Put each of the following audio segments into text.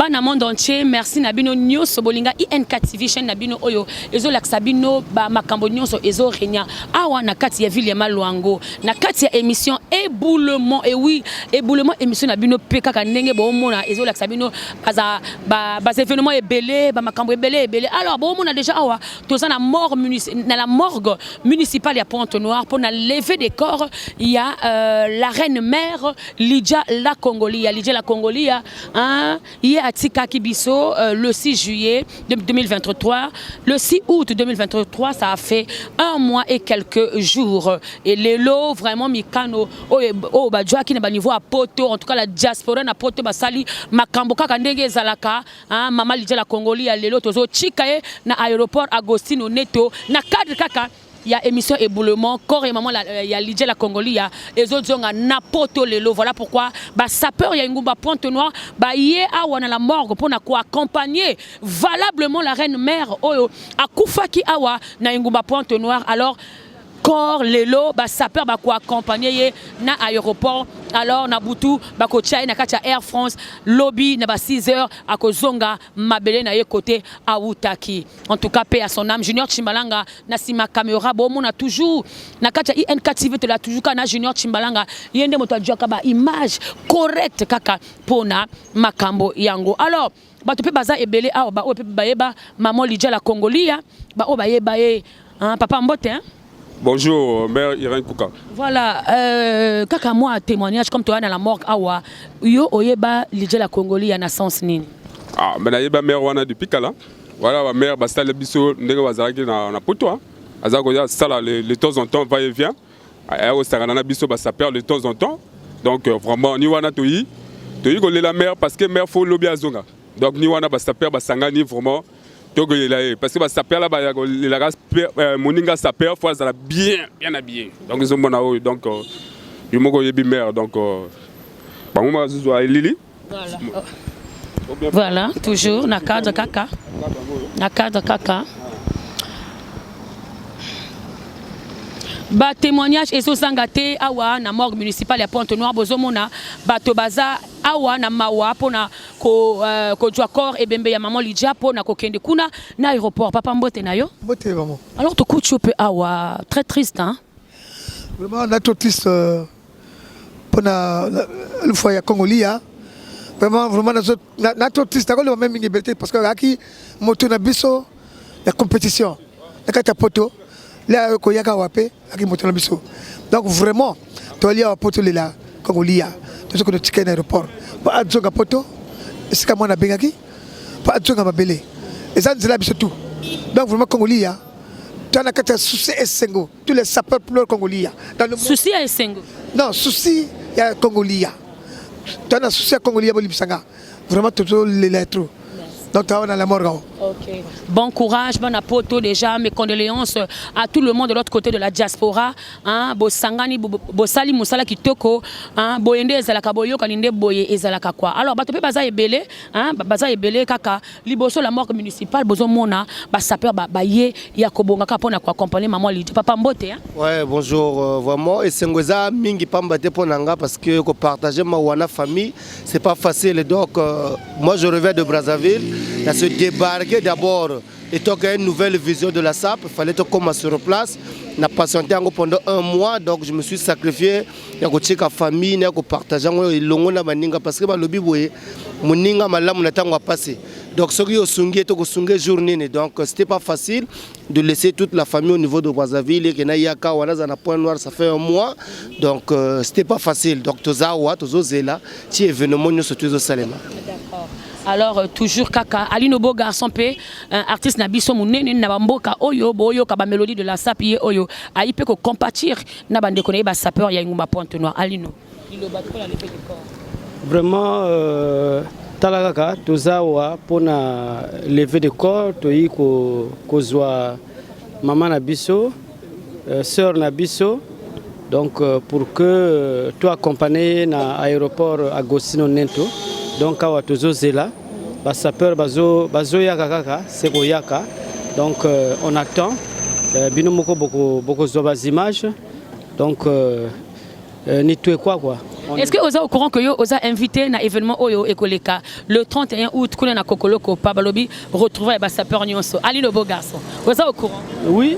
bana monde entier merci na bino nyonso bolinga INK TV chaîne na bino oyo ezo laksa bino ba makambo nyonso ezo renya awa na kati ya ville ya Malwango na kati ya émission éboulement et oui éboulement émission na bino pe kaka ndenge bo mona ezo laksa bino ba événement ebelé ba makambo ebelé alors bo mona déjà awa toza na la morgue municipale ya Pointe-Noire pour na lever des corps il y a la reine mère Lydia la Congolia hein hier à Tika Kibiso le 6 juillet 2023 le 6 août 2023 ça a fait un mois et quelques jours et les lots vraiment mikano oh ba joaki na ba niveau à poto en tout cas la diaspora na poto basali makambo kaka ndenge zalaka hein mama Lydia la Congolia lelo tozo chikaye na aéroport Agostino Neto na cadre kaka il y a émission éboulement corps et maman il y a Lydia la Congolia et autres zonga na poto lelo voilà pourquoi ba sapeur il y a ngumba Pointe-Noire ba yé awa na la morgue pour na ko accompagner valablement la reine mère oyo akufaki awa na ngumba Pointe-Noire alors corps lelo ba sapeur ba ko accompagner na aéroport alors na butu ba ko tchai na katia Air France lobby na ba 6h akozonga mabele na ye côté awutaki en tout cas paix à son âme Junior Chimbalanga na sima caméra bo mona toujours na katia INK TV te la toujours kana Junior Chimbalanga yende moto adjoka ba image correcte kaka pona makambo yango alors bato pe baza ebele awa ba o pe bayeba maman Lydia la Congolia ba o bayeba ye hein papa Mbote hein. Bonjour, mère Irène Kouka. Voilà, kaka moi témoignage comme toi dans la morgue awa, yo oyeba Lydia la Congolia na sens nini? Ah, mais na yeba mère wana depuis kala. Voilà, ma mère basta le biso ndenge bazalaki na poto. Azako ya sala de temps en temps va et vient. Aya o sala na biso basta perd de temps en temps. Donc vraiment ni wana toyi ko la mère parce que mère faut lobby azonga. Donc ni wana basta perd basanga ni vraiment parce que ça perd là-bas, la race moninga ça perd, faut ça bien habillé. Donc ils ont mon août, donc ils m'ont dit mère, donc par moment je Lili. Voilà, toujours na cadre kaka, Ba témoignage et sangate awa na morgue municipale ya Pointe-Noire bozomona bato baza awa na mawa pona ko jwa corps ebembe ya maman Lydia pona ko kende kuna na aéroport papa Mbote na yo Mbote maman alors to kuchu pe awa très triste hein vraiment on a tout triste pona le foyer Congolia vraiment na tout triste ko le même liberté parce que aki moto na biso la compétition na kata poto là koyaka wape aki moto na biso donc vraiment to lia poto la Congolia to ko tika na aéroport ba adjonga poto esika mwana bengaki ba adjonga mabele et ça c'est biso tout donc vraiment Congolia tu as kata souci esengo tous les sapeurs pleurent Congolia dans le souci à esengo non souci ya Congolia tu as souci à Congolia bolibisanga vraiment tout les lettres. Donc, tu as la mort. Ok. Bon courage, bon apoto déjà. Mes condoléances à tout le monde de l'autre côté de la diaspora. Hein, bo sangani, bo sali musala kitoko. Hein, bo yende ezalaka boyo kaninde boye ezalaka quoi. Alors, bato pe baza ebele, hein, baza ebele kaka liboso la morgue municipale bozo mona ba sapeur ba ye ya kobonga ka pona ko accompagner maman Lydia. Papa Mbote hein. Ouais, bonjour vraiment et sengoza mingi pamba te ponanga parce que ko partager ma wana famille, c'est pas facile donc moi je reviens de Brazzaville. Il a se débarquer d'abord et donc une nouvelle vision de la SAP, il fallait commencer sur place. On a patienté pendant un mois, donc je me suis sacrifié. Il y a une famille, il y a partager parce que le lobby moninga malam na tango passé. Donc ce qui sungi to sungi journée donc c'était pas facile de laisser toute la famille au niveau de Brazzaville et que na yaka wana za na Pointe-Noire ça fait un mois. Donc c'était pas facile. Donc tozawa tozozela ti événement nous surtout salema. D'accord. Alors toujours kaka Alino Bo garçon pe artiste na biso munene na bamboka oyo boyo ka ba mélodie de la sapi oyo aipe ko compatir na bande ko ba sapeur ya ngumba Pointe-Noire Alino Lilo batko la lever du corps vraiment talaka tozawa pona lever de corps toyi ko kozwa maman na biso sœur na biso donc pour que toi accompagner na aéroport Agostino Neto donc awa tozozela ba sapeur bazo yaka kaka seko yaka donc on attend bino moko beaucoup zwa bas images donc ni tout quoi Est-ce que vous êtes au courant que vous avez invité à l'événement Oyo Ekoleka le 31 août, qu'on a Kokoloko, Pabalobi, retrouver les sapeurs Nyonso. Ali le beau garçon. Vous êtes au courant? Oui,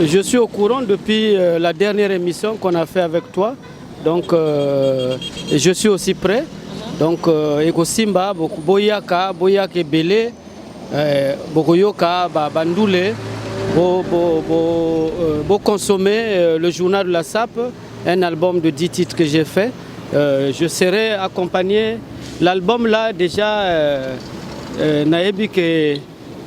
je suis au courant depuis la dernière émission qu'on a fait avec toi. Donc, je suis aussi prêt. Donc, Eko Simba, Boyaka, Boyake Belé, Bogoyoka, Bandoule, consommer le journal de la SAP, un album de 10 titres que j'ai fait. Je serai accompagné. L'album là, déjà, Naebi que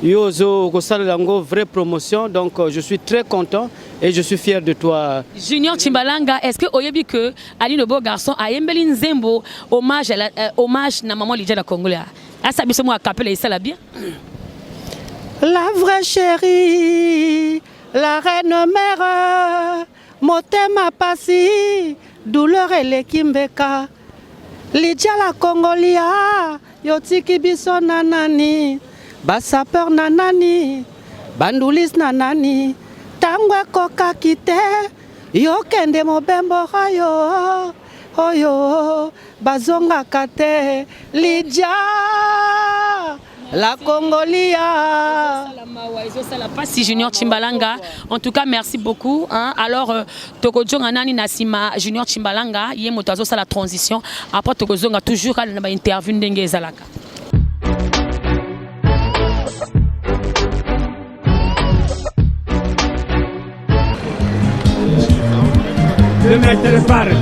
Yozo Gosalango, vraie promotion. Donc, je suis très content et je suis fier de toi. Junior Chimbalanga, est-ce que Oyebi que Ali le beau garçon a Yembelin Zembo, hommage à maman Lydia la Congolais? Ah, ça me semble capella ça la bien. La vraie chérie, la reine mère, motema pasi, douleur et l'équimbeka. Lydia la Congolia, yotiki biso nanani, basapeur nanani, bandoulis nanani, tangwe koka kite, yokende mobembo rayo, oyo, bazonga kate, Lydia. La Congolia. Si Junior Chimbalanga. En tout cas, merci beaucoup. Hein. Alors, Tokodjonga Nani Nasima, Junior Chimbalanga, il y a la transition. Après, Tokodjonga toujours à l'interview d'Enge Zalaka. Le maître parle.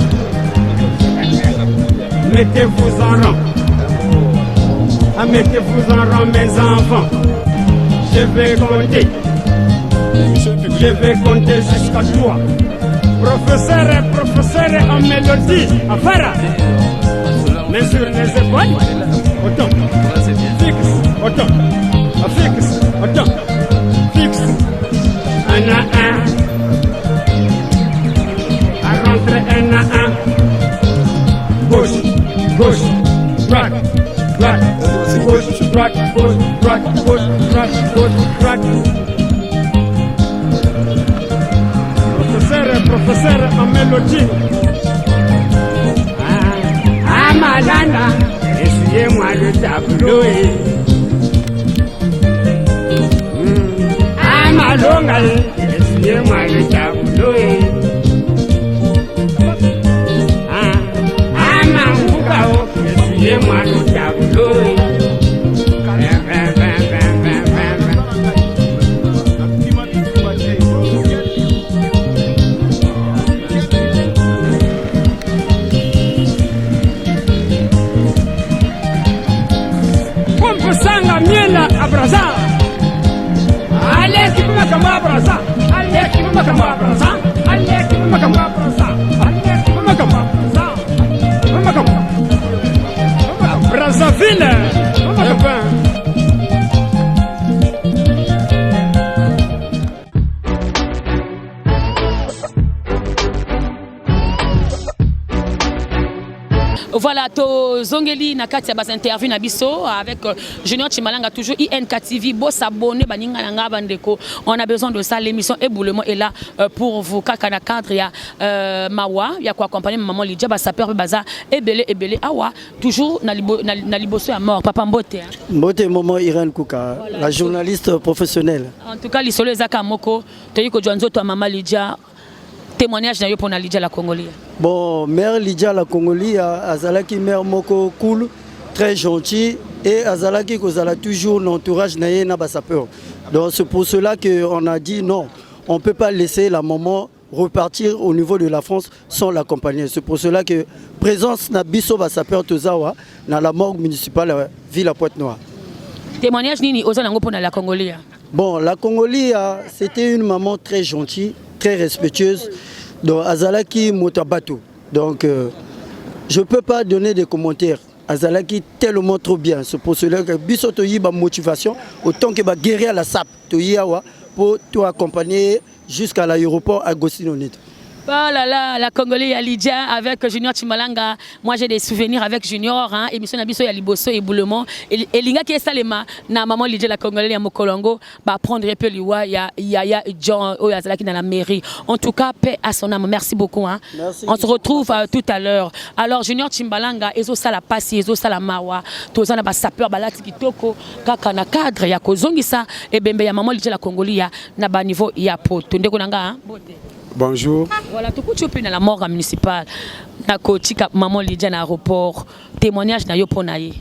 Mettez-vous en rang. Mettez-vous en rang, mes enfants. Je vais compter jusqu'à 3. Professeur en mélodie, à Fara. Mais sur les épaules, autant. Fixe, autant. Fixe, autant. Fixe. Un à un. À rentrer un à un. Gauche, gauche, droite, droite. Push, rock, push, rock, push, rock, push, rock. Professeur en mélodie. Ah, Malanda, essuyez-moi le tableau. Ah, Malonga, essuyez-moi le tableau. Ah, Mangukao, essuyez-moi le tableau. Abraza, allez, tu peux m'abraza, allez, tu peux m'abraza, allez, tu peux m'abraza, allez, tu peux m'abraza, Brazzaville, Voilà, to Zongeli Nakati a bas interview Nabiso avec Junior Chimalanga, toujours INK TV. Bon s'abonner, on a besoin de ça. L'émission Éboulement est là pour vous. Kakana cadre, il y a Mawa, il y a quoi accompagner maman Lydia, Sapeur Baza, Ebele, Awa, toujours Naliboso à mort. Papa Mbote. Mbote, maman Irène Kouka, voilà, la journaliste professionnelle. En tout cas, l'isole Zaka Moko, Toyiko Joanzo, toi, maman Lydia. Témoignage pour Lydia la Congolais. Bon, mère Lydia la Congolais, Azalaki mère Moko cool, très gentil et Azalaki Kozala toujours l'entourage na Bassapeur. Donc c'est pour cela qu'on a dit non, on ne peut pas laisser la maman repartir au niveau de la France sans l'accompagner. C'est pour cela que présence na biso Bassapeur Tozawa dans la morgue municipale ville à Pointe-Noire. Témoignage nini ozalango pour la Congolais. Bon, la Congolais, c'était une maman très gentille, très respectueuse. Donc Azalaki Motabato. Donc je ne peux pas donner des commentaires. Azalaki tellement trop bien. C'est pour cela que Bisoto y a motivation autant que guérir à la SAP pour te accompagner jusqu'à l'aéroport Agostino Nito. Oh là là, la Congolais à Lydia avec Junior Chimbalanga. Moi j'ai des souvenirs avec Junior, hein, émission Nabiso ya Liboso et Boulement. Et linga qui est salema na maman Lydia la Congolais ya Mokolongo ba prendre un peu liwa ya John Oyazala qui dans la mairie. En tout cas, paix à son âme. Merci beaucoup hein. Merci. On se retrouve tout à l'heure. Alors Junior Chimbalanga ezo sala pasi ezo sala mawa. Tozana ba sapeur balati kitoko kaka na cadre ya kozongisa et bembe ya maman Lydia la Congolais na ba niveau ya poto. Ndeko nanga hein. Bonjour. Voilà, tout le monde dans la morgue municipale. Nakotika maman Lydia na aéroport. Témoignage na yo ponaye.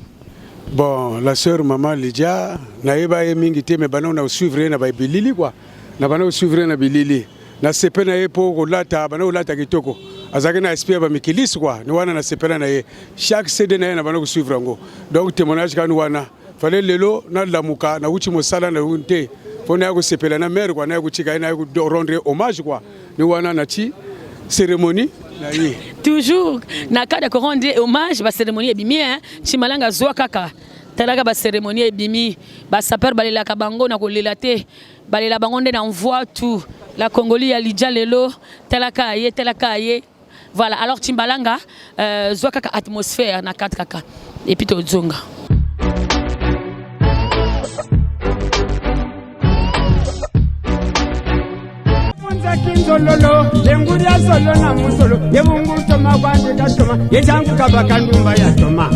Bon, la sœur maman Lydia, naïba e mingité mais bana na suivre na ba bilili quoi. Na bana suivre na bilili. Na sepe na e po lata bana lata kitoko. Azaki na espère ba mikilis quoi. Ni wana na sepe na e. Chaque CD na na bana suivre ngo. Donc témoignage kan wana. Fallait lelo na lamuka na uchi mosala na unte. On a sepela na mère quoi na kuchika na rendre hommage quoi ni wana na ti cérémonie na yi toujours na kada ko rendre hommage ba cérémonie ebimi hein Chimalanga zwa kaka talaka ba cérémonie ebimi ba saper balela ka bango na ko lelate balela bango nde na envoie tout la Congolais ya Lydia lelo talaka ye voilà alors Chimbalanga zwa kaka atmosphère na kat kaka et puis to zonga Kinzololo, lenguria solo na musolo, yebungu toma kwande katoma, yechangu kabakandumba ya toma.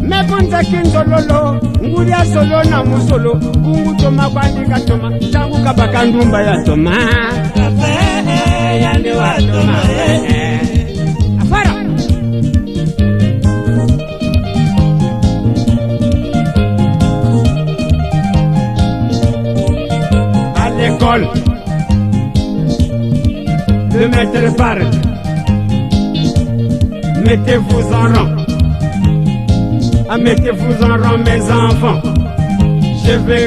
Mekunza kinzololo, nguria solo na musolo, bungu toma kwande katoma, changu kabakandumba ya toma. Kafe, yande wa toma, afara. L'école, le maître parle, mettez-vous en rang, mettez-vous en rang mes enfants, je vais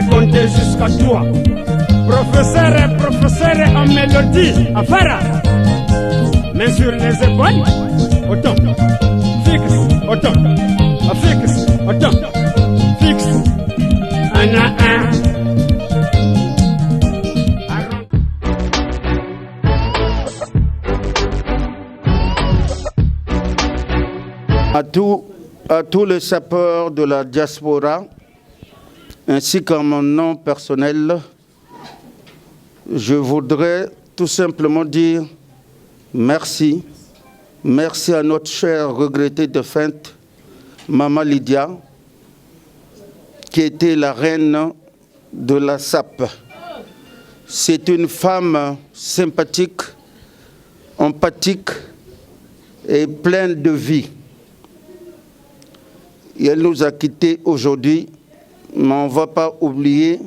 compter jusqu'à 3. Professeur en mélodie, afara, main sur les épaules, autant, fixe, autant, fixe, autant, fixe. Un à un. À tous les sapeurs de la diaspora, ainsi qu'à mon nom personnel, je voudrais tout simplement dire merci. Merci à notre chère regrettée défunte, Maman Lydia, qui était la reine de la SAP. C'est une femme sympathique, empathique et pleine de vie. Et elle nous a quittés aujourd'hui, mais on ne va pas oublier,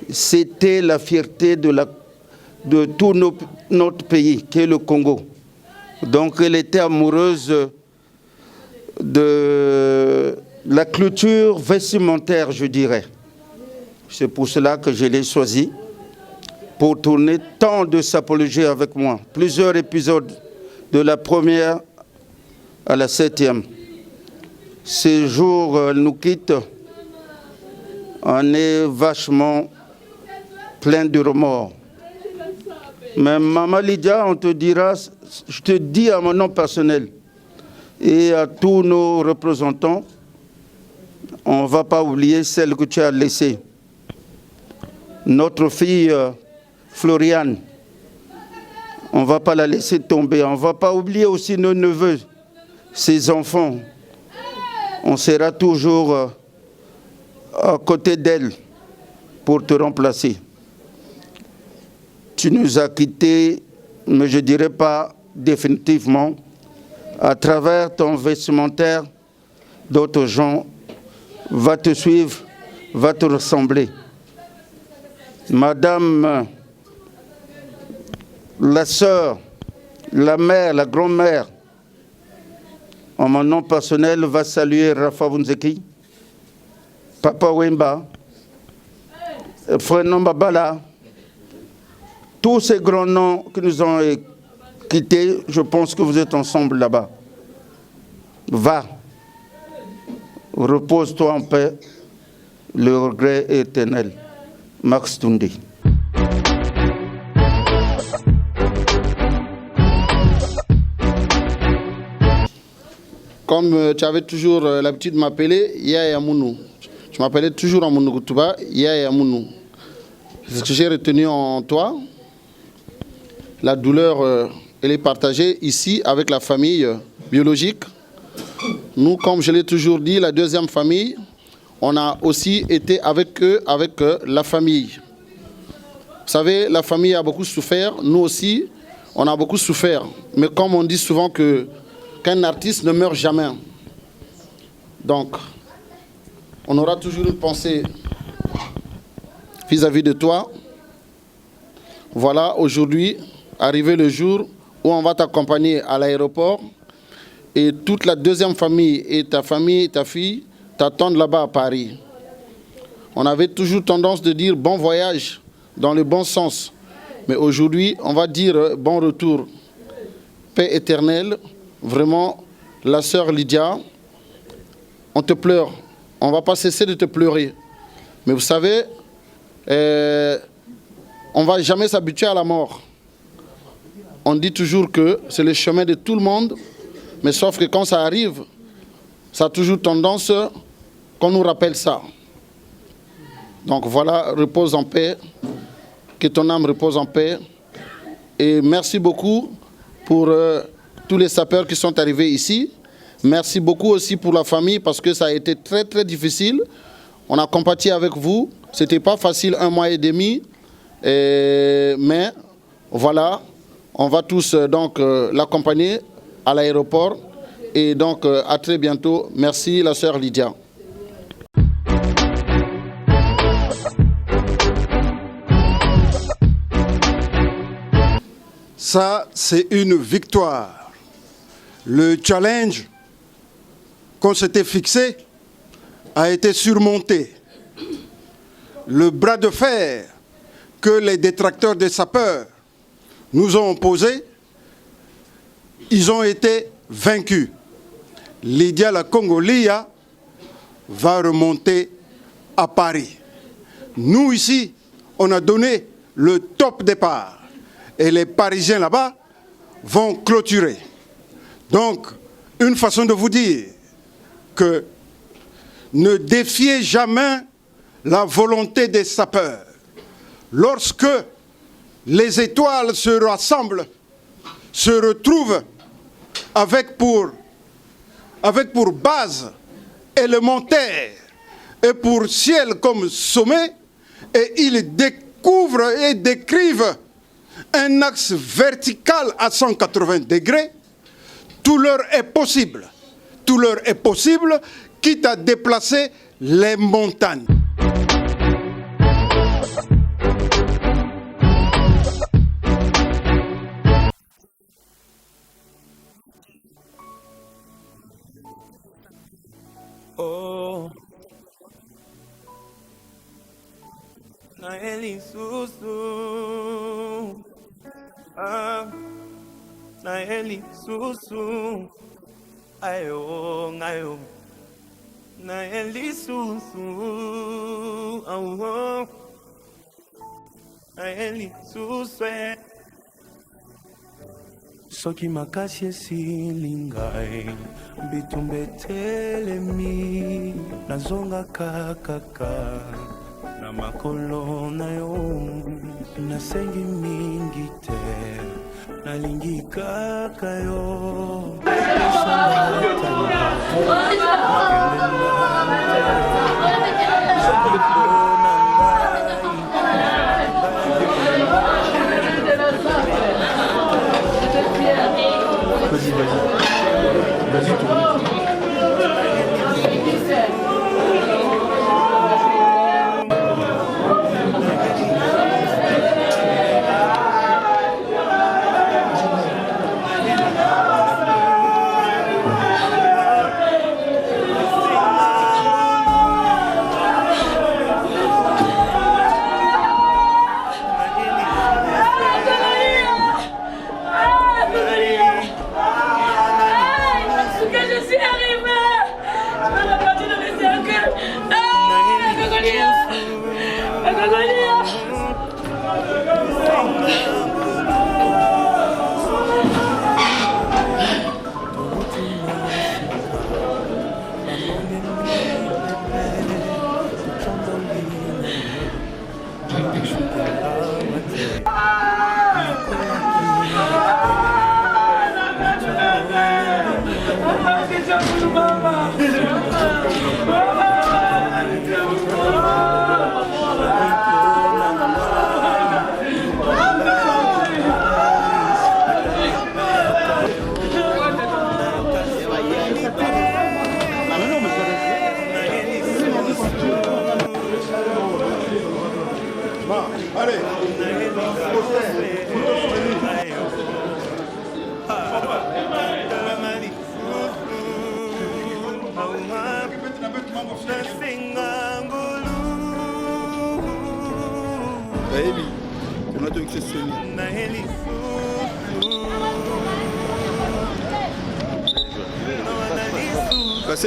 c'était la fierté de tout notre pays, qui est le Congo. Donc elle était amoureuse de la clôture vestimentaire, je dirais. C'est pour cela que je l'ai choisi, pour tourner tant de sapologie avec moi. Plusieurs épisodes, de la première à la 7e. Ces jours, elle nous quitte, on est vachement plein de remords. Mais Maman Lydia, on te dira, je te dis à mon nom personnel et à tous nos représentants, on ne va pas oublier celle que tu as laissée. Notre fille Floriane, on ne va pas la laisser tomber. On ne va pas oublier aussi nos neveux, ses enfants. On sera toujours à côté d'elle pour te remplacer. Tu nous as quittés, mais je ne dirais pas définitivement. À travers ton vestimentaire, d'autres gens vont te suivre, vont te ressembler. Madame la sœur, la mère, la grand-mère, en mon nom personnel, va saluer Rafa Bunzeki, Papa Wemba, Frère Nombabala, tous ces grands noms qui nous ont quittés, je pense que vous êtes ensemble là-bas. Va, repose-toi en paix le regret est éternel. Max Toundi. Comme tu avais toujours l'habitude de m'appeler Yaya Mounou. Tu m'appelais toujours en Mounoukoutouba, Yaya Mounou. Ce que j'ai retenu en toi, la douleur, elle est partagée ici avec la famille biologique. Nous, comme je l'ai toujours dit, la deuxième famille, on a aussi été avec eux, avec la famille. Vous savez, la famille a beaucoup souffert, nous aussi, on a beaucoup souffert. Mais comme on dit souvent qu'un artiste ne meurt jamais. Donc, on aura toujours une pensée vis-à-vis de toi. Voilà, aujourd'hui, arrivé le jour où on va t'accompagner à l'aéroport et toute la deuxième famille et ta fille t'attendent là-bas à Paris. On avait toujours tendance de dire bon voyage dans le bon sens. Mais aujourd'hui, on va dire bon retour. Paix éternelle. Vraiment, la sœur Lydia, on te pleure. On ne va pas cesser de te pleurer. Mais vous savez, on ne va jamais s'habituer à la mort. On dit toujours que c'est le chemin de tout le monde, mais sauf que quand ça arrive, ça a toujours tendance qu'on nous rappelle ça. Donc voilà, repose en paix, que ton âme repose en paix. Et merci beaucoup pour tous les sapeurs qui sont arrivés ici. Merci beaucoup aussi pour la famille parce que ça a été très très difficile. On a compati avec vous. Ce n'était pas facile, 1 mois et demi. Mais voilà, on va tous donc l'accompagner à l'aéroport. Et donc à très bientôt. Merci la sœur Lydia. Ça, c'est une victoire. Le challenge qu'on s'était fixé a été surmonté. Le bras de fer que les détracteurs des sapeurs nous ont opposé, ils ont été vaincus. Lydia la Congolia va remonter à Paris. Nous ici, on a donné le top départ et les Parisiens là-bas vont clôturer. Donc, une façon de vous dire que ne défiez jamais la volonté des sapeurs. Lorsque les étoiles se rassemblent, se retrouvent avec pour base élémentaire et pour ciel comme sommet, et ils découvrent et décrivent un axe vertical à 180 degrés, tout leur est possible. Tout leur est possible, quitte à déplacer les montagnes. Oh, Naeli Susu, Naeli Susu, ayo, ayo, Naeli Susu, oh, Naeli Susu. Soki makasi esilingai bitumbetelemi nazonga kakaka na makolo na yo nasengi mingi te nalingi kaka yo Vas-y, tourne.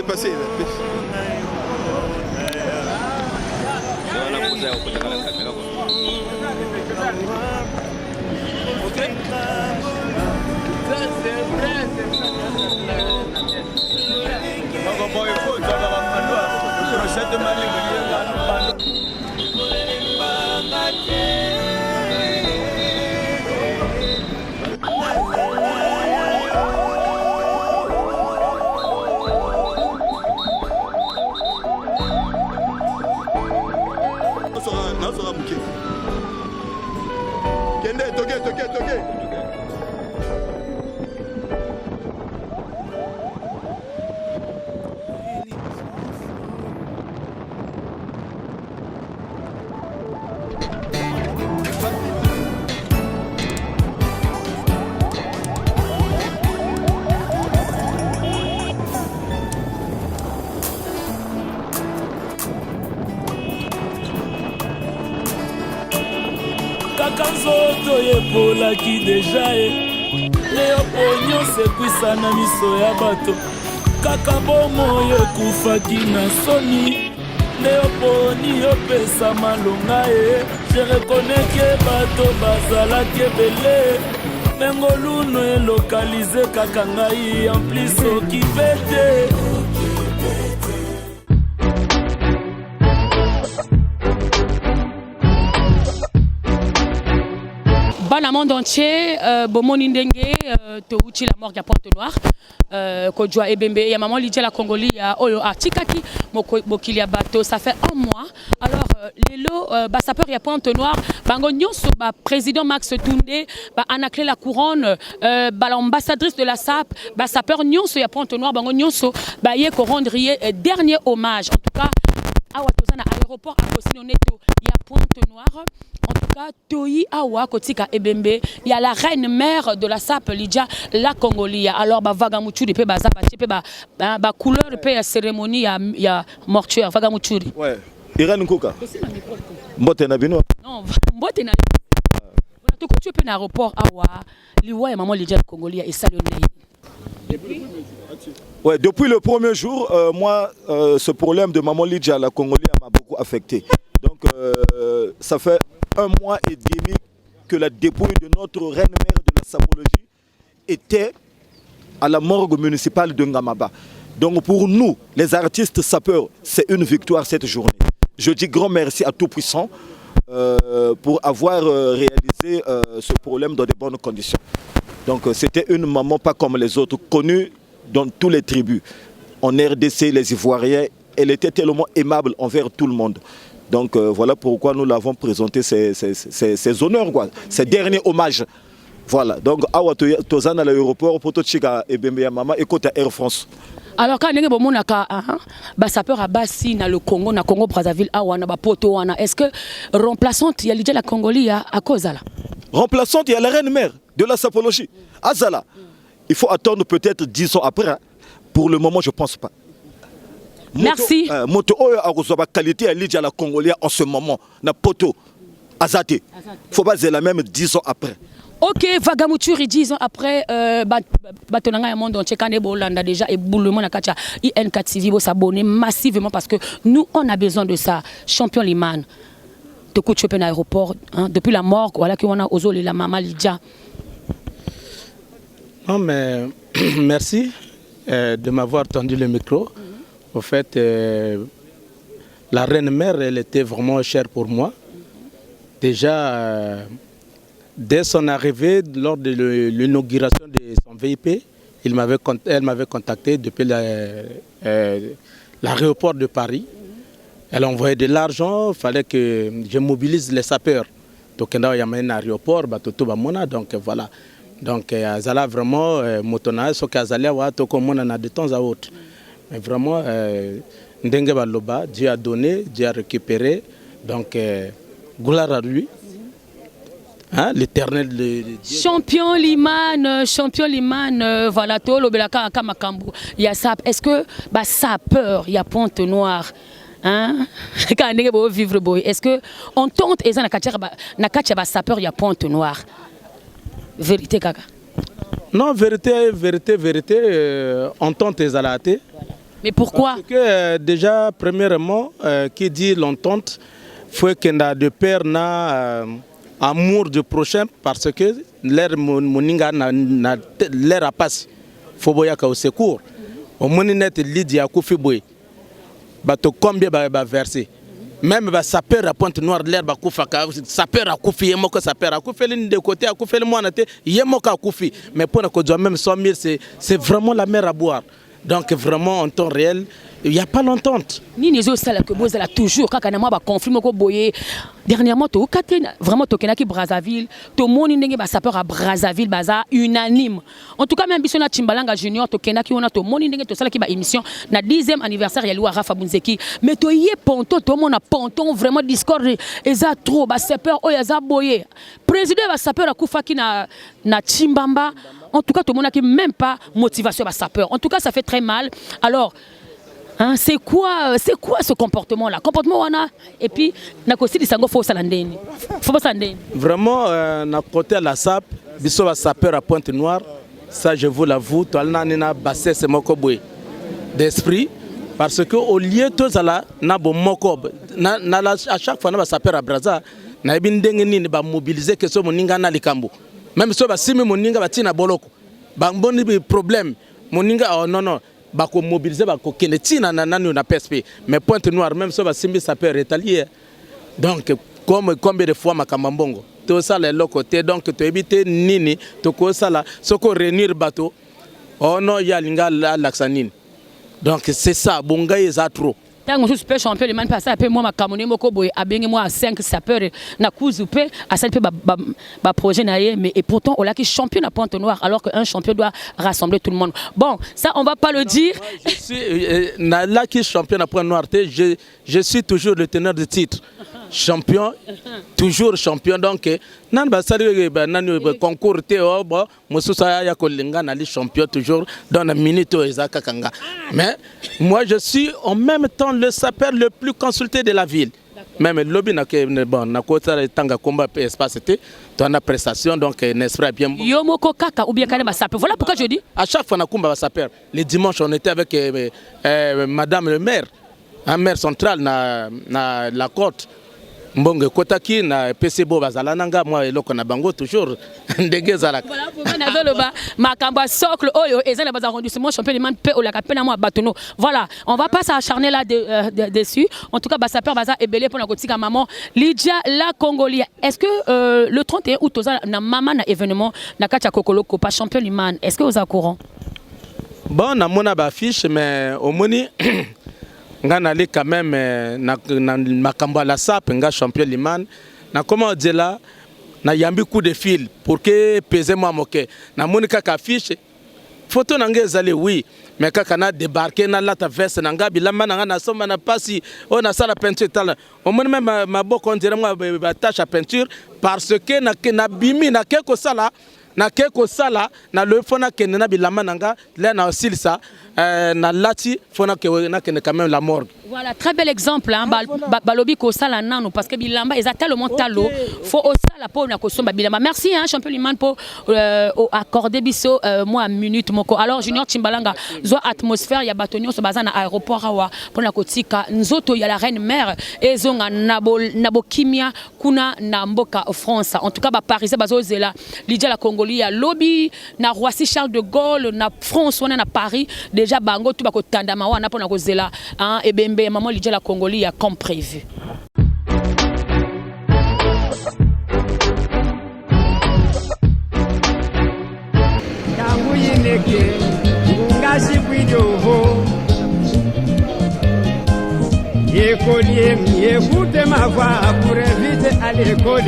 Passez. Toqué. kaka nzoto yebolaki deja ye leo nyonso ekwisa na miso ya bato kaka bomoi ekufaki na soni leo poni yopesa malonga ye je reconnais ke bato bazalaki ebele mengoluno elokalize kaka ngai en plus okipete. Dans le monde entier, Bomoni Ndenge, Touchi la mort de Pointe-Noire, Kodjoa Ebembe, il y a maman Lydia la Congolais, il y a Oyo Artikaki, Mokilia Bato, ça fait un mois. Alors, les lots, sapeur, il y a Pointe-Noire, Bango Nyonso, président Max Toundé, Anaclé la Couronne, l'ambassadrice de la SAP, sapeur Nyonso, il y a Pointe-Noire, Bango Nyonso, Baye Corondrier, dernier hommage. En tout cas, Awa Tozana aéroport à Kosinoneto, il y a Pointe-Noire. En tout cas, Toi Awa Kotika Ebembe, il y a la reine mère de la SAP Lydia la Congolais. Alors Vagamuchuri pe bazabache pe ba couleur pe cérémonie il y a mortuaire Vagamuchuri. Ouais. Irène Nkoka. Mbote na bino. Non, mbote na. On a tout tu pe na aéroport Awa, liwa et maman Lydia la Congolais et salonné. Ouais, depuis le premier jour, moi, ce problème de maman Lydia la Congolais m'a beaucoup affecté. Donc, ça fait un mois et demi que la dépouille de notre reine-mère de la sapologie était à la morgue municipale de Ngamaba. Donc, pour nous, les artistes sapeurs, c'est une victoire cette journée. Je dis grand merci à Tout-Puissant pour avoir réalisé ce problème dans de bonnes conditions. Donc, c'était une maman pas comme les autres, connue dans toutes les tribus. En RDC, les Ivoiriens, elle était tellement aimable envers tout le monde. Donc voilà pourquoi nous l'avons présenté ces honneurs, quoi, ces derniers hommages. Voilà, donc Awa Tozana à l'aéroport, Poto Chika et Bembe Mama, et côté Air France. Alors quand on monaka sapeur à Bassi na le Congo, na Congo Brazzaville, Awa na Poto wana, est-ce que remplaçante il y a Lydia la Congolais à cause là? Remplaçante, il y a la reine mère de la sapologie, Azala. Il faut attendre peut-être 10 ans après. Hein. Pour le moment, je ne pense pas. Merci. Moto a qualité à Lydia la Congolais en ce moment. Na poto Azate. Il faut pas la même 10 ans après. Ok, Vagamuchuri 10 ans après, Batonanga et monde entier, Kane Bolanda déjà et Boulement na Kacha, INK TV, s'abonner massivement parce que nous on a besoin de ça. Champion Liman. te coach à l'aéroport depuis la mort voilà que on a osé la maman Lydia. Non mais merci de m'avoir tendu le micro. En fait, la reine mère, elle était vraiment chère pour moi. Déjà, dès son arrivée, lors de l'inauguration de son VIP, elle m'avait contacté depuis l'aéroport de Paris. Elle a envoyé de l'argent, il fallait que je mobilise les sapeurs. Donc, il y a un aéroport, donc voilà. Donc, Azala vraiment, motona, ce qu'Azala a de temps à autre. Mais vraiment, Ndengue Baloba, Dieu a donné, Dieu a récupéré. Donc, gloire à lui. Hein, l'éternel champion Liman, voilà, tout le belaka Kamakambu. Il y a ça. Est-ce que ça peur, il y a Pointe Noire? Hein? Est-ce que on tente et ça na katia sapeur il y a Pointe Noire? Vérité kaka. Non, vérité, on tente et zalaté. Mais pourquoi? Parce que déjà premièrement qui dit l'entente faut qu'il y ait de père na amour du prochain parce que l'air moninga l'air a passé. Faut boya ka au secours. Au moninet Lydia Koufi boy. Bato combien va verser. Même ba sapeur à Pointe Noire l'air ba koufaka sapeur à Koufi yemoko sapeur à Koufi l'une de côté à Koufi le moine yemoko à Koufi. Mais pour que même 100 000 c'est vraiment la mer à boire. Donc vraiment en temps réel il n'y a pas l'entente. Ni les autres salles que vous avez toujours quand on a confirmé que boyé dernièrement to vraiment to kenaki Brazzaville to moni ndenge ba sapeur à Brazzaville baza unanime. En tout cas même bisona Timbalanga Junior to kenaki on a to moni ndenge to sala ki ba émission na 10e anniversaire ya Lua Rafa Bunzeki mais to yé ponton to mona ponton vraiment discord eza trop ba sapeur o yaza boyé. Président ba sapeur akufaki na Chimbamba. En tout cas tout le monde n'a même pas motivation à sapeur. En tout cas ça fait très mal. Alors hein, c'est quoi ce comportement-là? Comportement on a et puis na kosi di sango faut salandeni. Faut pas salandeni. Vraiment na côté la SAP, biso ba sapeur à Pointe Noire, ça je vous l'avoue, to alna na bassesse moko boy d'esprit parce que au lieu to zala na bo moko na à chaque fois na ba sapeur à Brazza na bindenge nini ba mobiliser que so moninga na likambo. Même si ba simi moninga ba tina boloko. Ba mboni problème moninga oh non bako mobiliser bako kenetina nani na PSP mais Pointe Noire même ça va simbi ça peut rétalier donc comme combien de fois makamambongo tout ça les côté donc tu éviter nini to ko sala soko réunir bateau oh non ya linga laksanine donc c'est ça bonga eza trop. Tant que je suis champion, les passé après moi ma camonne moko boy a bien moi à 5 sapeurs na kuzupe à 7 ba projet naie mais et pourtant on l'a qui champion à Pointe Noire alors qu'un champion doit rassembler tout le monde. Bon, ça on va pas le dire. Je suis là qui champion à Pointe Noire, je suis toujours le teneur de titre. Champion, toujours champion donc nan ba sali ba nan concours te o bo mususa ya kolinga na li champion toujours dans la minute ezaka kanga. Mais moi je suis en même temps le sapeur le plus consulté de la ville. Même lobby na que bon na kota tanga combat espace était dans la prestation donc n'est-ce pas bien yo moko kaka ou bien kale ba sapeur. Voilà pourquoi je dis à chaque fois na combat ba sapeur. Les dimanches on était avec madame le maire, un maire central na la côte. Mbonge kotaki na PCBO bazala nanga moi eloko na bango toujours ndenge zalaka. Voilà pourquoi na zoloba makamba socle oyo ezana baza arrondissement champion de man pe o la kapena moi batono. Voilà, on va pas s'acharner là dessus. En tout cas ba sapeur baza ebelé pour na kotika maman Lydia la Congolia. Est-ce que le 31 août oza na maman na événement na katia kokoloko pas champion Liman. Est-ce que vous êtes courant? Bon na mona ba fiche mais au moni nga allé quand même na makambo la SAP nga champion Liman na comment dire là na yambi coup de fil pour que peser moi moke na monika ka fiche photo na ngezale oui mais kaka na débarquer na la ta veste na nga bilamba na na soma na pasi on a ça la peinture tal au moins même ma boko on dirait moi ba tâche à peinture parce que na bimi na quelque ça là na ke ko sala na le fona kende na bilamba nanga là na silsa na lati fona ke na kende quand même la morgue. Voilà, très bel exemple hein, balobi ko sala nano parce que bilamba est tellement talo faut au sala pour na ko somba bilamba. Merci hein champion Liman pour accorder biso moi minute moko. Alors Junior Timbalanga zo atmosphère ya batonio so bazana aéroport awa pour na kotika nzoto ya la reine mère ezonga nabo kimia kuna na mboka France. En tout cas ba parisien bazozela Lydia la Congolia lobby na Roissy Charles de Gaulle na France on na Paris déjà bango tout ba ko tandama wana pour na kozela hein et bembe maman Lydia la Congolia comme prévu. Écolier, écoutez ma voix pour éviter à l'école,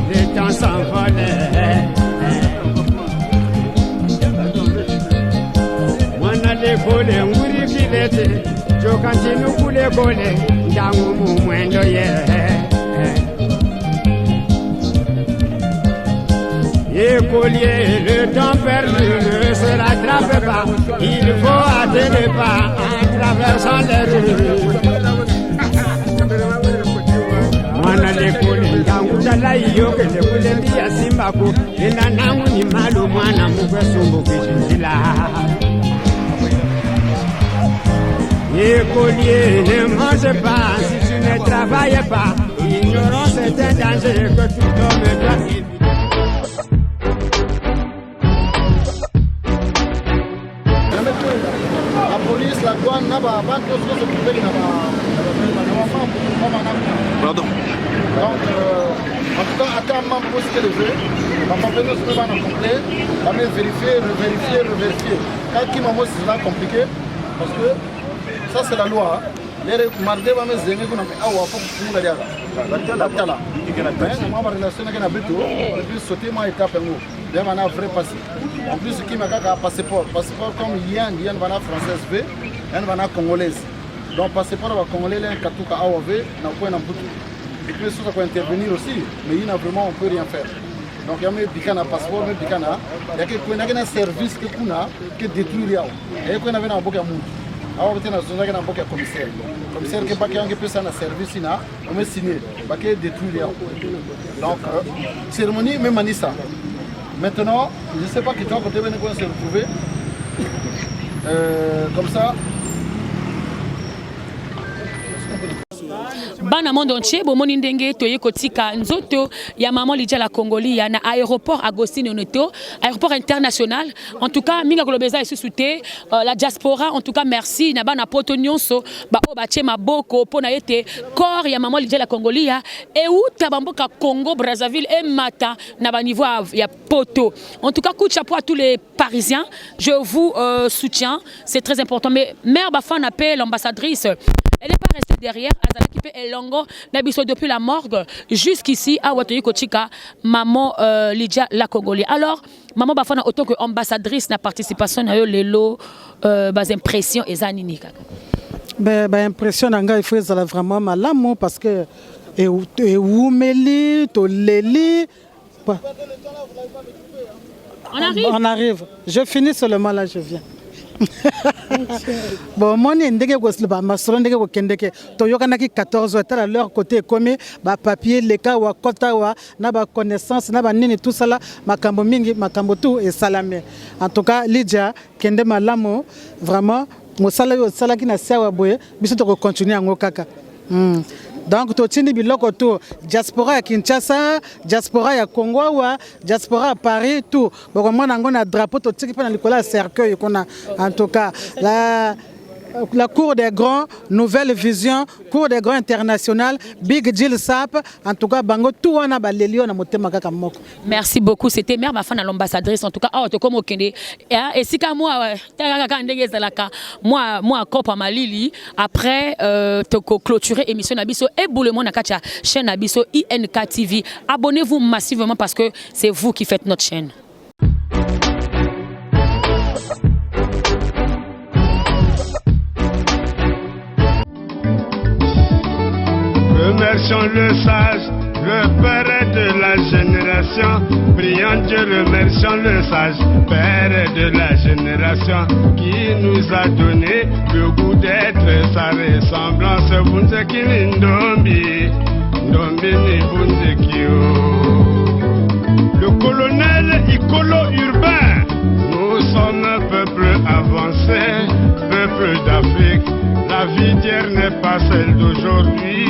le temps s'envole. Moi à l'école, on vous filette, je continue pour l'école, dans mon moins de Écolier, le temps perdu ne se rattrape pas, il faut attendre pas en traversant les rues. Mwana lekole ngangudala iyoke lekule ndiya simbako ina nangu ni malu mwana mukwesungu kishindila Écolier, ne mange pas si tu ne travailles pas. L'ignorance est un danger que tout homme doit éviter. La police, la douane, n'a pas de choses à couper. Pardon. Donc, en tout cas, à quand même pour ce que le jeu, la compétence ne va pas complet, la même vérifier, revérifier. Quand qui m'a dit c'est compliqué, parce que ça c'est la loi. Les mardi va me zénger qu'on a fait awa pour la diaga. La tala. Mais moi ma relation avec Nabito, et puis sauter ma étape en haut. Il y a un vrai passé. En plus qui m'a un passeport comme Yann va na française V, Yann va na congolaise. Donc passeport va congolais là katuka awa V na quoi na butu. Et puis ça peut intervenir aussi, mais il n'a vraiment on peut rien faire. Donc il y a même bicana passeport, même bicana, il y a quelque un service que kuna que détruire là. Et qu'on avait na boka monde. Alors on a zone na boka commissaire. Commissaire que pas qui peut ça na service là, on met signer, pas que détruire là. Donc cérémonie même Manissa. Maintenant, je ne sais pas qui toi côté venir se retrouver. Comme ça. Bana monde entier bomoni ndenge toye kotika nzoto ya maman Lydia la Congolia na aéroport Agostine Oneto, aéroport international. En tout cas minga kolobeza et sous-souté la diaspora, en tout cas merci na bana poto nyonso ba o ba chema boko pona yete corps ya maman Lydia la Congolia et ou tabamboka Congo Brazzaville et mata na ba niveau ya poto. En tout cas coup de chapeau à tous les Parisiens, je vous soutiens, c'est très important. Mais mère Bafan appelle l'ambassadrice. Elle n'est pas restée derrière, Azalaki pe Elongo, Nabiso depuis la morgue jusqu'ici à Watoyi Kochika, maman Lydia la Congolais. Alors, maman Bafana autant que ambassadrice na participation à les lots, bas impressions et zanini. Ben impression nanga il faut vraiment malamu parce que et oumeli to leli. On arrive. Je finis seulement là, je viens. Bon, moi, je suis ndenge toyokanaki 14 heures à leur côté comme ba papier les cas wa kota wa na ba connaissance na ba nini tout ça là makambo mingi makambo tout et salamé. En tout cas Lydia kende malamo vraiment mosala yo sala ki na sawa boye biso to continuer ngo kaka. Donc totindi biloko to diaspora ya Kinshasa, diaspora ya Congo wa diaspora à Paris tout. Bon moi nango na drapeau to tiki pa na likola cercueil kona en tout cas la cour des grands, nouvelle vision, cour des grands internationales, Big Deal Sap, en tout cas, bango tout on a balélio na motema kaka moko. Merci beaucoup, c'était mère Bafana à l'ambassadrice en tout cas. Ah, to comme okende. Et si ka moi taka ndenge zalaka, moi kopa malili après to clôturer émission Nabiso et boulement na kacha chaîne Nabiso INK TV. Abonnez-vous massivement parce que c'est vous qui faites notre chaîne. Remercions le sage, le père de la génération. nation. Prions Dieu, remercions le sage Père de la génération qui nous a donné le goût d'être sa ressemblance. Bunzeki Ndombi, Ndombi ni Bunzekio. Le colonel Icolo urbain, nous sommes un peuple avancé, peuple d'Afrique. La vie d'hier n'est pas celle d'aujourd'hui.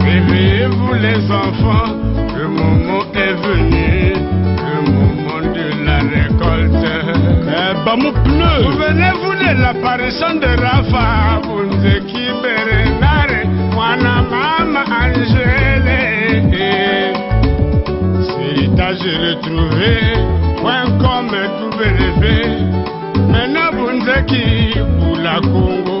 Réveillez-vous les enfants, le moment est venu, le moment de la récolte. Souvenez-vous de l'apparition de Rafa, Bunzeki Berenare, Mwana Mama Angele. J'ai retrouvé point comme W. Maintenant Bunzeki pour la Congo.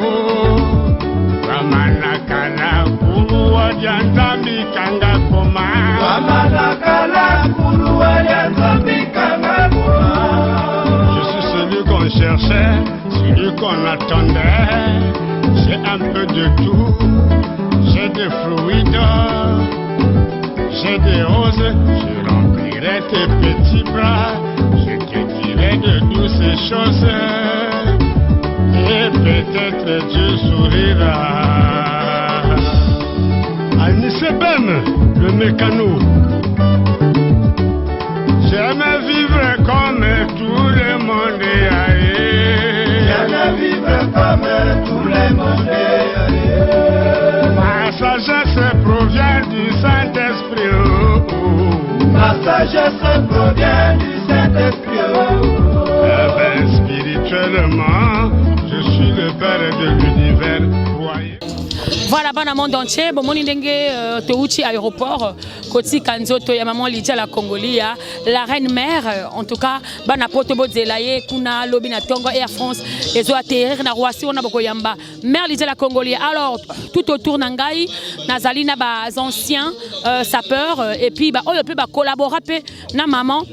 Ramanakala Kuruwa Dianzambi Kanga Koma. Ramanakala Kuruwa Dianzambi Kanga Koma. Je suis celui qu'on cherchait, celui qu'on attendait. J'ai un peu de tout, j'ai des fluides, j'ai des roses, je remplirai tes petits bras, je te dirai de douces choses, et peut-être Dieu sourira. Anisebem, le mécano, j'aime vivre comme tout le monde aille. J'aime vivre comme tout le monde aille. Ma sagesse provient du Saint-Esprit. Ma sagesse provient du Saint-Esprit. Spirituellement, je suis le Père de l'univers. Voilà, bana monde entier, bon moni ndenge touchi aéroport koti kanzoto ya maman Lydia la Congolia, la reine mère en tout cas bana poto bozelaye kuna lobi na tongo Air France ezo atterrir na Roissy on a boko yamba mère Lydia la Congolia. Alors tout autour nangai nazali na ba anciens sapeurs et puis ba oyo pe ba collaborer pe na maman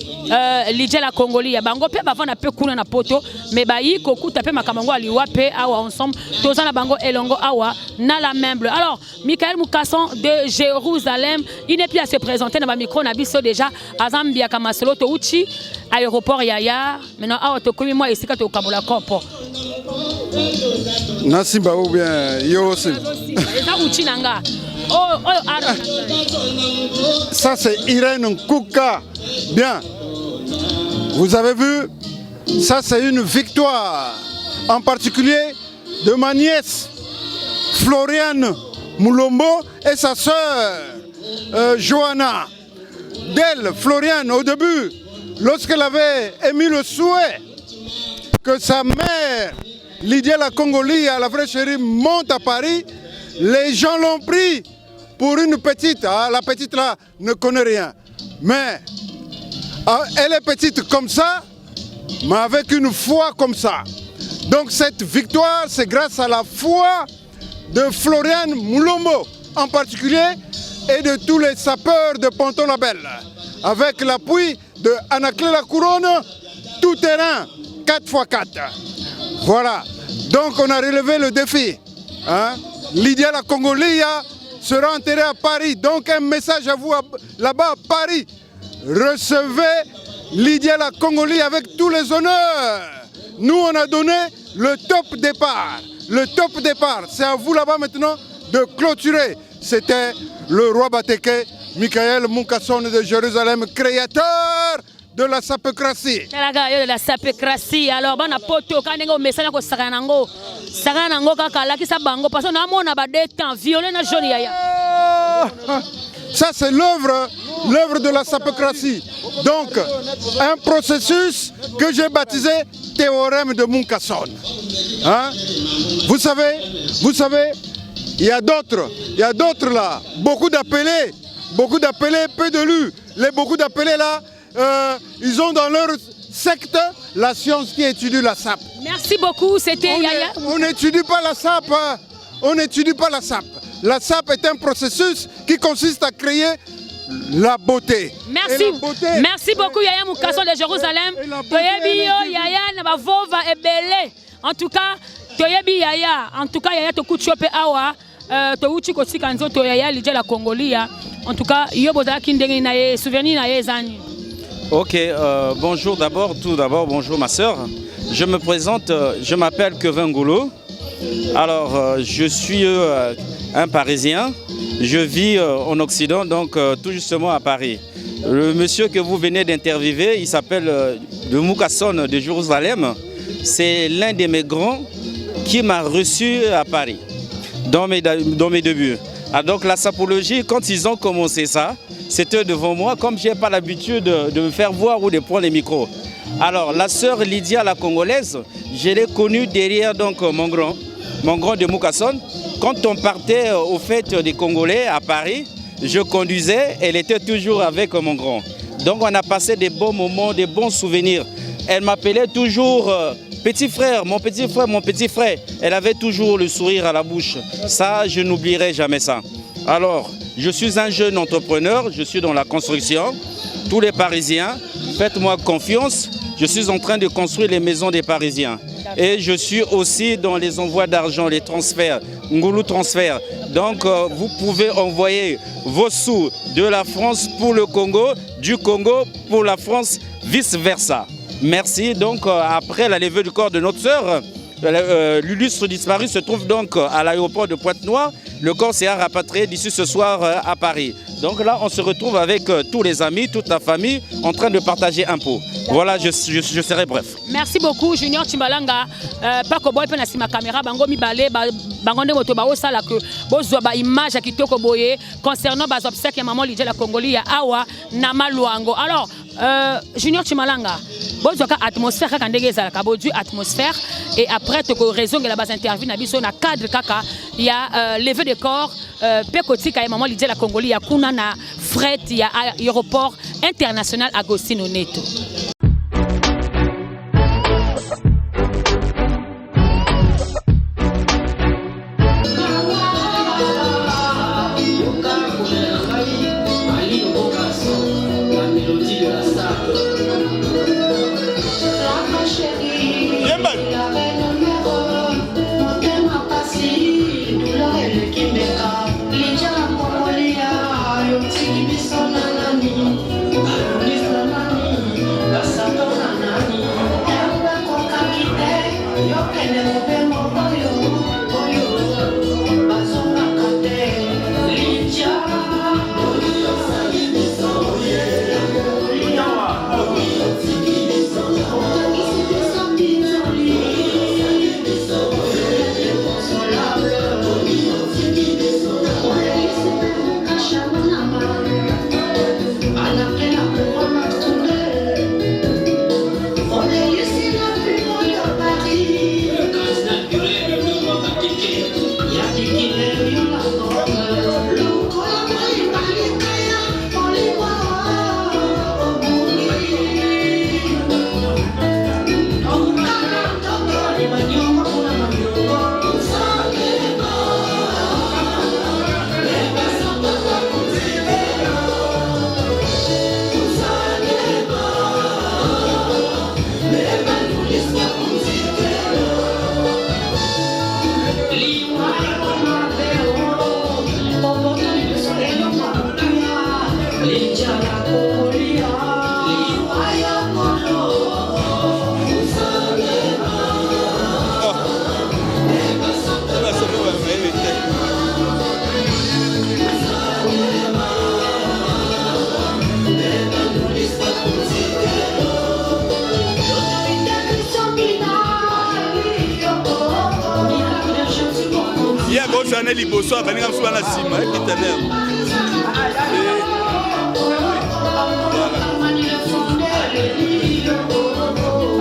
Lydia la Congolia bango pe ba vana pe kuna na poto mais ba yi kokuta pe makamango aliwa pe awa ensemble tozana bango elongo awa na la membre. Alors, Michael Moukasson de Jérusalem, il n'est plus à se présenter dans ma micro, on a vu ça déjà à Zambia, Kamasolo, Touchi, aéroport Yaya. Maintenant, à Otokomi, moi, ici, quand tu es au Kabola Kopo. Nasimba ou bien Yosi. Ça, c'est Irène Kouka. Bien. Vous avez vu, ça, c'est une victoire. En particulier de ma nièce. Floriane Moulombo et sa sœur Johanna. D'elle, Floriane, au début, lorsqu'elle avait émis le souhait que sa mère, Lydia la Congolia, la vraie chérie, monte à Paris, les gens l'ont pris pour une petite. Ah, la petite là ne connaît rien. Mais elle est petite comme ça, mais avec une foi comme ça. Donc cette victoire, c'est grâce à la foi de Floriane Moulombo en particulier et de tous les sapeurs de Ponton-Label, avec l'appui de Anaclé la Couronne, tout terrain, 4x4. Voilà, donc on a relevé le défi. Hein? Lydia la Congolia sera enterrée à Paris, donc un message à vous là-bas à Paris. Recevez Lydia la Congolia avec tous les honneurs. Nous on a donné le top départ. Le top départ, c'est à vous là-bas maintenant de clôturer. C'était le roi Bateke, Michael Moukasson de Jérusalem, créateur de la sapécratie. De la sapécratie. Alors, on a poto quand on message ko saganango. Saganango kaka la ki sa bango parce qu'on a mon abadé temps violé na joli yaya. Ça c'est l'œuvre de la sapécratie. Donc un processus que j'ai baptisé théorème de Moukasson. Hein? Vous savez, il y a d'autres là, beaucoup d'appelés, peu de lus. Les beaucoup d'appelés là, ils ont dans leur secte la science qui étudie la sape. Merci beaucoup, c'était Yaya. On n'étudie pas la sape, on n'étudie pas la sape. La sape est un processus qui consiste à créer la beauté. Merci. Merci beaucoup Yaya Moukasson de Jérusalem. Yaya Nabavova est belle. En tout cas, Yaya to kuchope awa. Touchi kotika nzoto Yaya Lydia la Congolia. en tout cas yo bozalaki ndenge na ye souvenir na ye ezani. Ok, bonjour tout d'abord, bonjour ma sœur. Je me présente, je m'appelle Kevin Goulot. Alors, je suis un Parisien. Je vis en Occident, donc tout justement à Paris. Le monsieur que vous venez d'interviewer, il s'appelle le Moukasson de Jérusalem. C'est l'un de mes grands qui m'a reçu à Paris, dans mes débuts. Ah, donc la sapologie, quand ils ont commencé ça, c'était devant moi, comme je n'ai pas l'habitude de me faire voir ou de prendre les micros. Alors la sœur Lydia, la Congolaise, je l'ai connue derrière donc, mon grand de Moukasson. Quand on partait aux fêtes des Congolais à Paris, je conduisais, elle était toujours avec mon grand. Donc on a passé des bons moments, des bons souvenirs. Elle m'appelait toujours petit frère, mon petit frère, mon petit frère. Elle avait toujours le sourire à la bouche. Ça, je n'oublierai jamais ça. Alors, je suis un jeune entrepreneur, je suis dans la construction. Tous les Parisiens, faites-moi confiance. Je suis en train de construire les maisons des Parisiens. Et je suis aussi dans les envois d'argent, les transferts, Ngoulou Transfert. Donc, vous pouvez envoyer vos sous de la France pour le Congo, du Congo pour la France, vice-versa. Merci. Donc, après la levée du corps de notre sœur, l'illustre disparu se trouve donc à l'aéroport de Pointe-Noire. Le corps sera rapatrié d'ici ce soir à Paris. Donc là, on se retrouve avec tous les amis, toute la famille, en train de partager un pot. Voilà, je serai bref. Merci beaucoup, Junior Timbalanga. Pako boy pe na sima caméra bango mibale bango ndenge to ba osala que bozwa ba image kitoko boye concernant bas obsèques ya maman Lydia la Congolais ya awa na Maluango. Alors, Junior Timbalanga, bozwa ka atmosphère kaka ndenge ezalaka bodu atmosphère et après to ko raison que la base interview na biso na cadre kaka ya levé de corps pe kotika ya maman Lydia la Congolais ya kuna na fret ya aéroport international Agostino Neto. liboso abaninga msuba na sima éternel.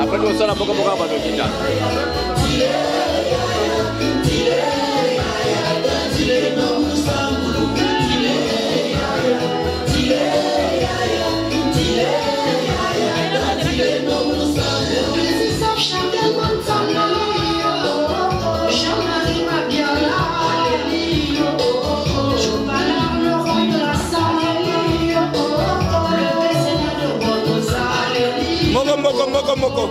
Après nous ça la boka boka ba dokita. Moko.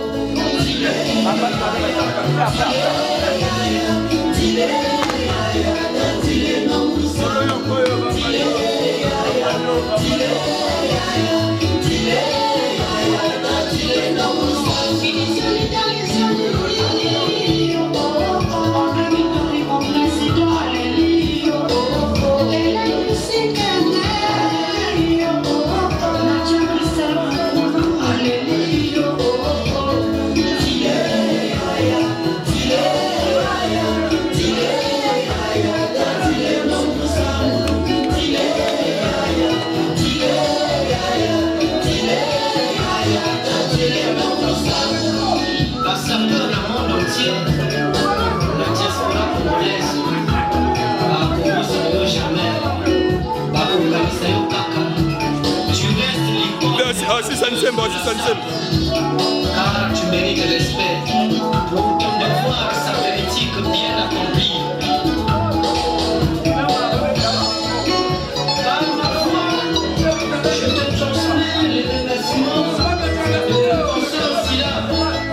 Car tu mérites le respect pour ton devoir savétique bien accompli. Par ma foi, je te transmets les remerciements de Consort Silla,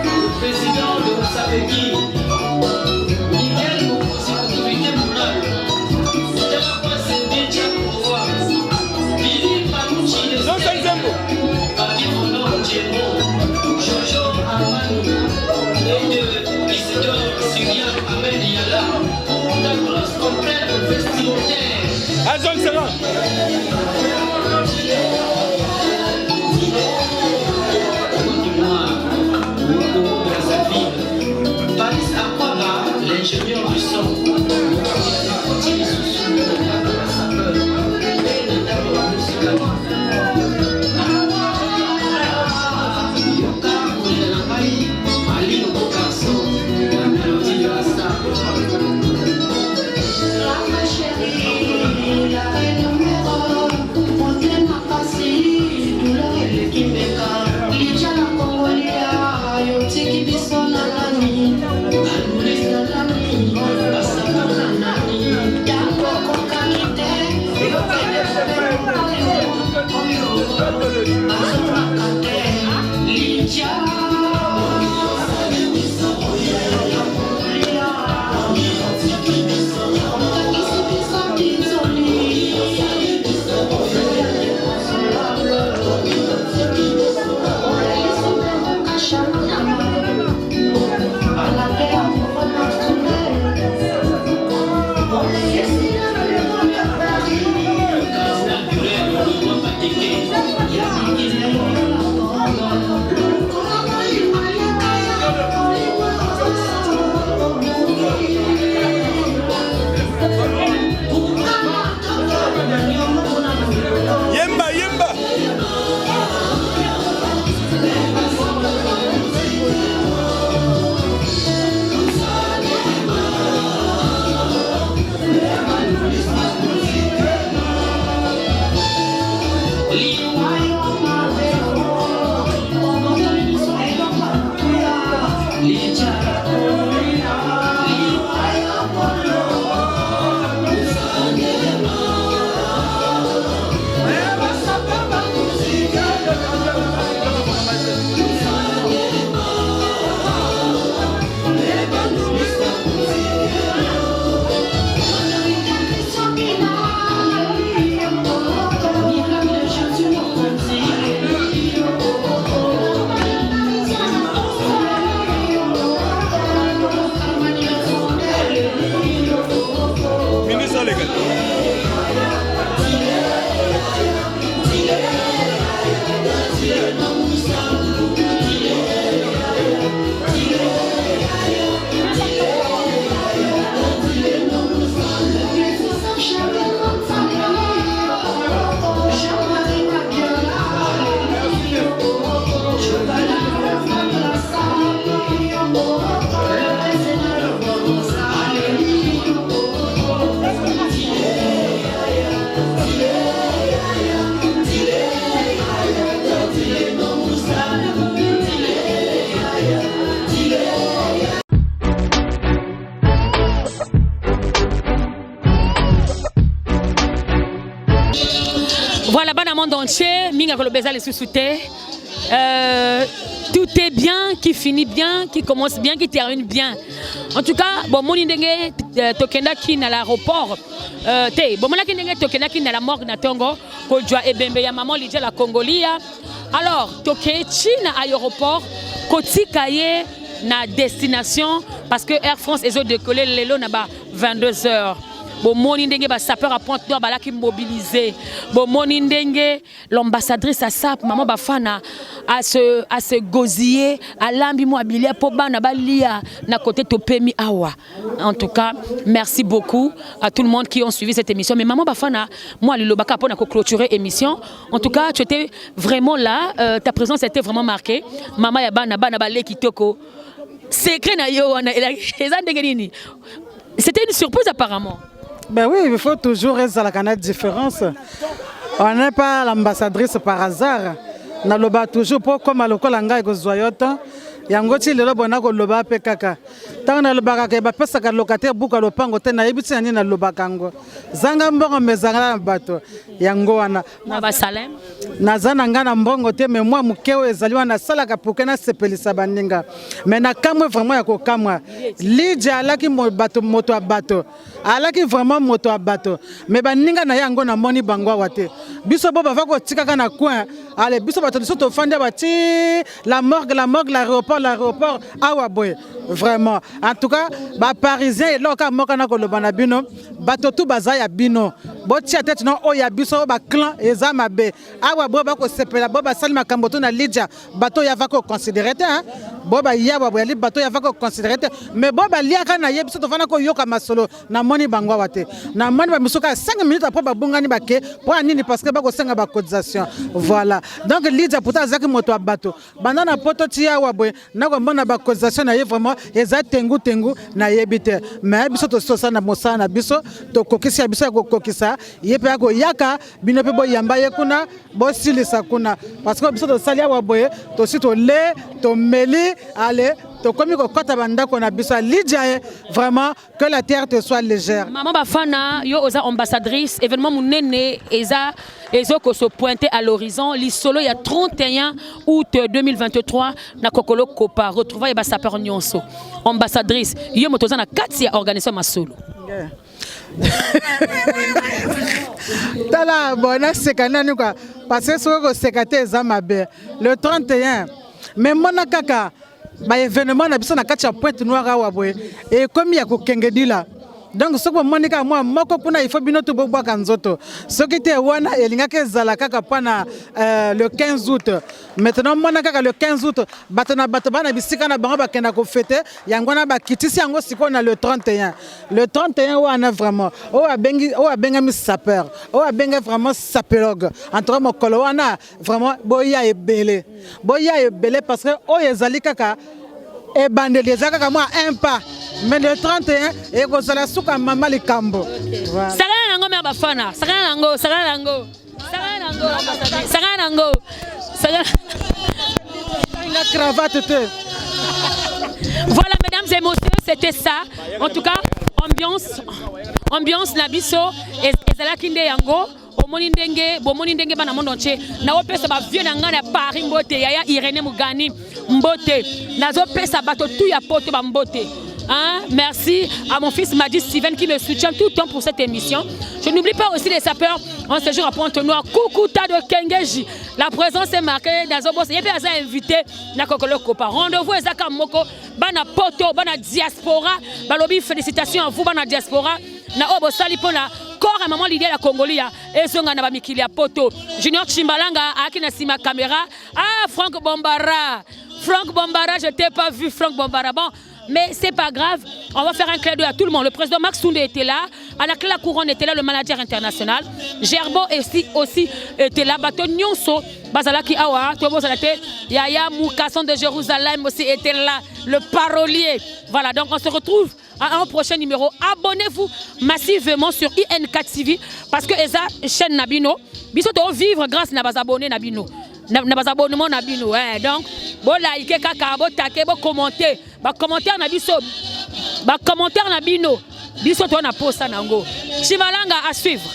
le président de Moussabeki, Miguel Mokosi, autorité morale, Théma Sendeja Pouvoir, Billy Panucci, les Adi Mono Djemo, Jojo Amani, et de Isidore Syriac Ahmed Yala, pour la grosse complète vestimentaire. Azon Serra. Paris Aquaba, l'ingénieur du son, continue sous le cadre de la sapeur et le tableau musical. Yoka, Oulenapai, Ali Okokaso, la mélodie de la star. Ma chérie, la reine numéro, monter ma passie, douleur et le Kimeka, Lidia la Congolia, Yotiki Biso na nani, Almoulis na nani, Basaka na nani, Yango Kokanite, Yopede Fede Koyo, Azuma Kate, Lidia. Voilà, dans le monde entier, Minga Kolobeza les sous-soutés. Tout est bien, qui finit bien, qui commence bien, qui termine bien. En tout cas, bon, mon indenge tokenda qui à l'aéroport. te bomonaki ndenge tokendaki na la morgue na ntongo kozwa ebembe ya maman Lydia la Congolia. Alors tokei na aéroport kotika ye na destination parce que Air France ezo décoller lelo na ba 22h. Bomoni ndenge ba sapeur à Pointe-Noire balaki mobilisé. Bomoni ndenge l'ambassadrice à SAP maman bafana à se gosiller à lambi mo abilia po bana balia na côté topemi awa. En tout cas, merci beaucoup à tout le monde qui ont suivi cette émission. Mais maman bafana, moi le lobaka pour clôturer émission. En tout cas, tu étais vraiment là, ta présence était vraiment marquée. Maman ya bana balé kitoko. Secret na yo wana c'était une surprise apparemment. Ben oui, il faut toujours rester à la différence. On n'est pas l'ambassadrice par hasard. On a toujours pas comme à l'école en gagne zoyoto. Yangochi le lobo na ko loba pe kaka. Tant na loba ka ba pesa ka locataire buka lopango te na yebiti ani na loba kango. Zanga mbongo mezanga bato. Yango wana. Na ba salem. Na zana ngana mbongo te mais moi mukeo ezaliwa na sala ka pokena sepelisa baninga. Mais na kamwe vraiment ya ko kamwa. Lydia alaki bato moto abato. Alaki vraiment moto abato. Mais baninga na yango na moni bangwa wate. Biso bo bava ko tikaka na coin. Allez biso bato biso to fanda bati la morgue l'aéroport awa boy vraiment en tout cas ba parisien loka mokana ko lobana bino bato tout bazaya bino bo tia tête non o ya biso ba clan eza mabe awa bo ba ko sepela bo ba salima kamboto na Lydia bato ya va ko considérer hein bo ba ya ba li bato ya va ko considérer mais bo ba lia kana ye biso to fana ko yoka masolo na moni bangwa wate na moni ba misuka 5 minutes après ba bungani ba ke pour nini parce que ba ko senga ba cotisation voilà donc Lydia pourtant zaki moto bato banana poto tia wa boy na ko mona ba cotisation na ye vraiment eza tengu na yebite mais biso to sosa na mosana biso to kokisa biso ko kokisa ye pe ko yaka bino pe bo yamba ye kuna bo silisa kuna parce que biso to salia wa boy to sito le to meli allez to komi ko kota banda ko na biso Lydia vraiment que la terre te soit légère. Maman bafana yo oza ambassadrice événement munene eza ezoko se pointer à l'horizon l'isolo il y a 31 août 2023 na kokolo kopa retrouvaille ba sapeur nyonso ambassadrice yo motoza na kati ya organisation masolo. Tala bona sekanani quoi parce que soko sekate za mabe le 31 mais mona kaka ba événement na biso na kati ya Pointe-Noire awa boye et comme ya ko kengedila donc ce que monika moi moko kuna il faut bino to bobwa kanzoto ce qui était wana elingaka ezala kaka pana le 15 août maintenant mona kaka le 15 août batana bana bisika na bango bakenda ko fêter yango na bakitisi yango siko na le 31 wana vraiment o abenga mi sapeur o abenga vraiment sapologue entre mokolo wana vraiment boya ebele parce que o ezali kaka et bandeli ezaka moi un pas mais le 31 et ko sala suka mama likambo sala nango me bafana sala nango la cravate te. Voilà mesdames et messieurs, c'était ça en tout cas ambiance na biso ezala kinde yango bomoni ndenge bana monde entier na opesa ba vieux na ngana Paris mbote ya Irene Mugani mbote nazo pesa bato tout ya poto ba mbote. Hein? Merci à mon fils Madi Steven qui me soutient tout le temps pour cette émission. Je n'oublie pas aussi les sapeurs en séjour à Pointe-Noire. Kukuta de Kengeji. La présence est marquée dans un boss. Il y a des invités. Rendez-vous Ezaka Moko. Bana Poto, Bana Diaspora. Balobi, félicitations à vous, Bana Diaspora. Na Obo Salipona. Corps à maman Lydia la Congolia. Et Zonga na Bamikilia Poto. Junior Chimbalanga, Akina Sima Caméra. Ah, Franck Bombara, je t'ai pas vu, Franck Bombara. Bon. Mais c'est pas grave, on va faire un clin d'œil à tout le monde. Le président Max Toundé était là, Anakla Couronne était là, le manager international. Gerbo aussi était là, Bato Nyonso, Bazalaki Awa, Yaya Moukasson de Jérusalem aussi était là, le parolier. Voilà, donc on se retrouve à un prochain numéro. Abonnez-vous massivement sur INK TV parce que eza chaîne Nabino, biso to vivre grâce à nos abonnés Nabino. N'a pas abonnement Nabino, donc bon like kaka bo take bo commenter ba commentaire na biso ba commentaire na bino biso to na posta nango Chimalanga à suivre.